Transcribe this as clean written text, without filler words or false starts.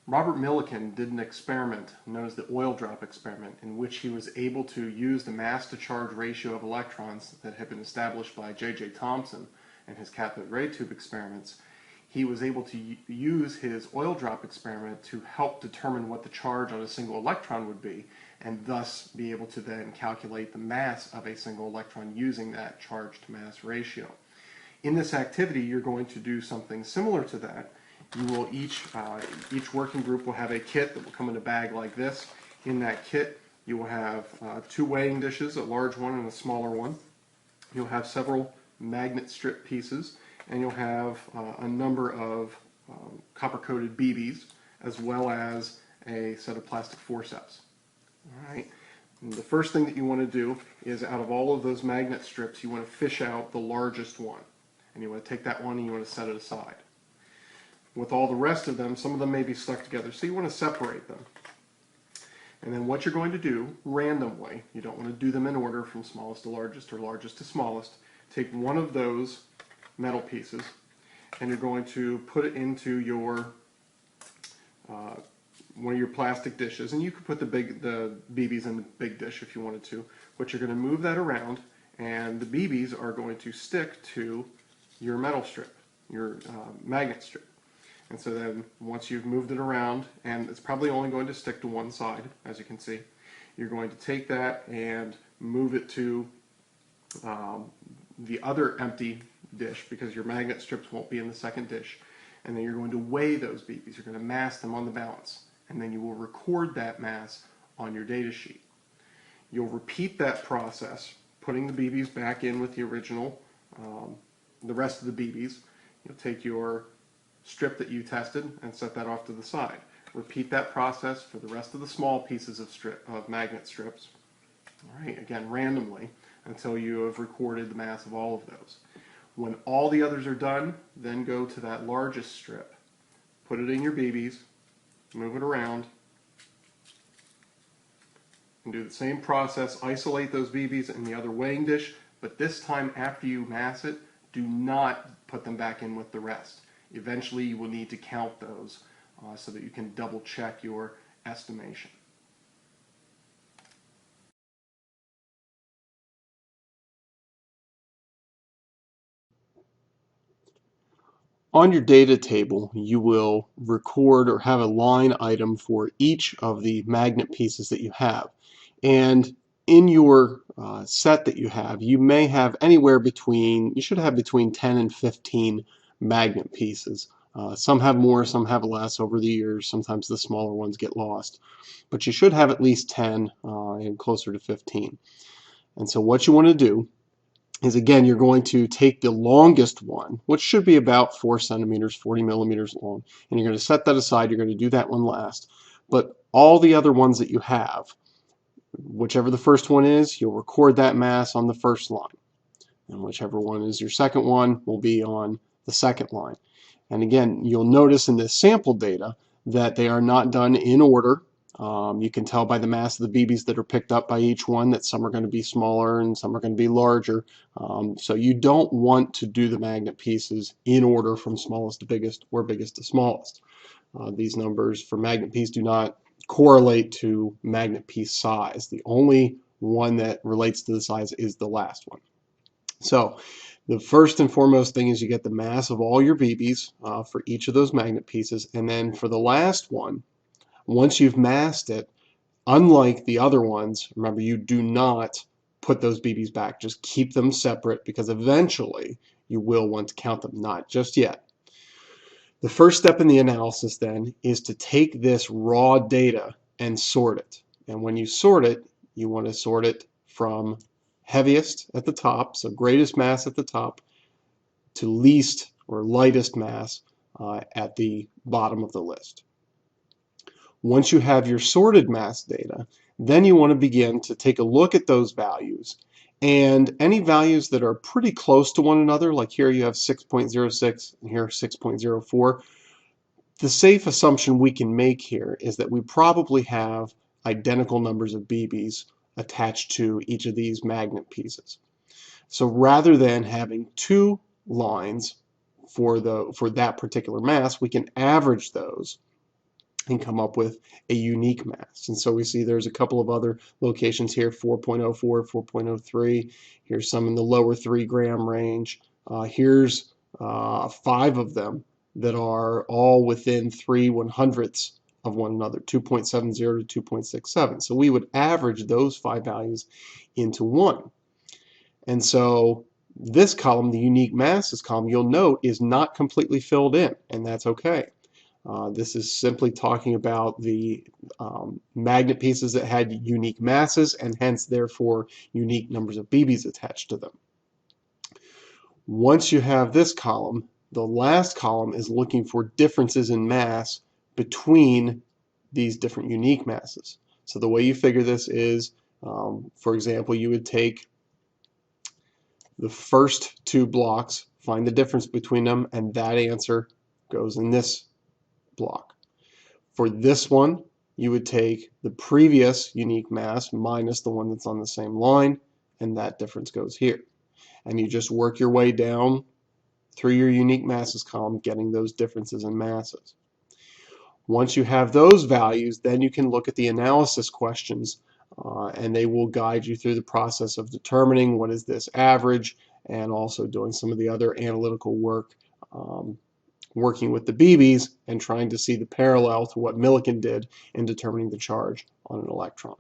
Robert Millikan did an experiment known as the oil drop experiment, in which he was able to use the mass to charge ratio of electrons that had been established by J.J. Thomson and his cathode ray tube experiments. He was able to use his oil drop experiment to help determine what the charge on a single electron would be, and thus be able to then calculate the mass of a single electron using that charge to mass ratio. In this activity, you're going to do something similar to that. You will each working group will have a kit that will come in a bag like this. In that kit, you will have two weighing dishes, a large one and a smaller one. You'll have several magnet strip pieces, and you'll have a number of copper-coated BBs, as well as a set of plastic forceps. All right. And the first thing that you want to do is, out of all of those magnet strips, you want to fish out the largest one, and you want to take that one and you want to set it aside. With all the rest of them, some of them may be stuck together, so you want to separate them. And then what you're going to do, randomly, you don't want to do them in order from smallest to largest or largest to smallest, take one of those metal pieces and you're going to put it into your one of your plastic dishes, and you could put the BBs in the big dish if you wanted to, but you're going to move that around, and the BBs are going to stick to your metal strip, your magnet strip. And so then once you've moved it around, and it's probably only going to stick to one side, as you can see, you're going to take that and move it to the other empty dish, because your magnet strips won't be in the second dish. And then you're going to weigh those BBs. You're going to mass them on the balance, and then you will record that mass on your data sheet. You'll repeat that process, putting the BBs back in with the original, the rest of the BBs. You'll take your strip that you tested and set that off to the side. Repeat that process for the rest of the small pieces of magnet strips. All right, again, randomly, until you have recorded the mass of all of those. When all the others are done, then go to that largest strip, put it in your BBs, move it around, and do the same process. Isolate those BBs in the other weighing dish, but this time after you mass it, do not put them back in with the rest. Eventually you will need to count those so that you can double check your estimation. On your data table, you will record or have a line item for each of the magnet pieces that you have. And in your set that you have, you may have anywhere between, you should have between 10 and 15 magnet pieces. Some have more, some have less over the years. Sometimes the smaller ones get lost. But you should have at least 10 and closer to 15. And so what you want to do is, again, you're going to take the longest one, which should be about 4 centimeters, 40 millimeters long, and you're going to set that aside. You're going to do that one last. But all the other ones that you have, whichever the first one is, you'll record that mass on the first line. And whichever one is your second one will be on the second line. And again, you'll notice in this sample data that they are not done in order. You can tell by the mass of the BBs that are picked up by each one that some are going to be smaller and some are going to be larger. So you don't want to do the magnet pieces in order from smallest to biggest or biggest to smallest. These numbers for magnet piece do not correlate to magnet piece size. The only one that relates to the size is the last one. So the first and foremost thing is you get the mass of all your BBs for each of those magnet pieces, and then for the last one, once you've massed it, unlike the other ones, remember, you do not put those BBs back. Just keep them separate, because eventually you will want to count them, not just yet. The first step in the analysis then is to take this raw data and sort it. And when you sort it, you want to sort it from heaviest at the top, so greatest mass at the top, to least or lightest mass at the bottom of the list. Once you have your sorted mass data, then you want to begin to take a look at those values, and any values that are pretty close to one another, like here you have 6.06 and here 6.04, the safe assumption we can make here is that we probably have identical numbers of BBs attached to each of these magnet pieces. So rather than having two lines for that particular mass, we can average those and come up with a unique mass. And so we see there's a couple of other locations here, 4.04, 4.03. Here's some in the lower 3 gram range. Here's 5 of them that are all within 3/100ths of one another, 2.70 to 2.67. So we would average those 5 values into 1. And so this column, the unique masses column, you'll note is not completely filled in, and that's okay. This is simply talking about the magnet pieces that had unique masses and hence therefore unique numbers of BBs attached to them. Once you have this column, the last column is looking for differences in mass between these different unique masses. So the way you figure this is, for example, you would take the first 2 blocks, find the difference between them, and that answer goes in this block. For this one, you would take the previous unique mass minus the one that's on the same line, and that difference goes here. And you just work your way down through your unique masses column, getting those differences in masses. Once you have those values, then you can look at the analysis questions, and they will guide you through the process of determining what is this average, and also doing some of the other analytical work, working with the BBs and trying to see the parallel to what Millikan did in determining the charge on an electron.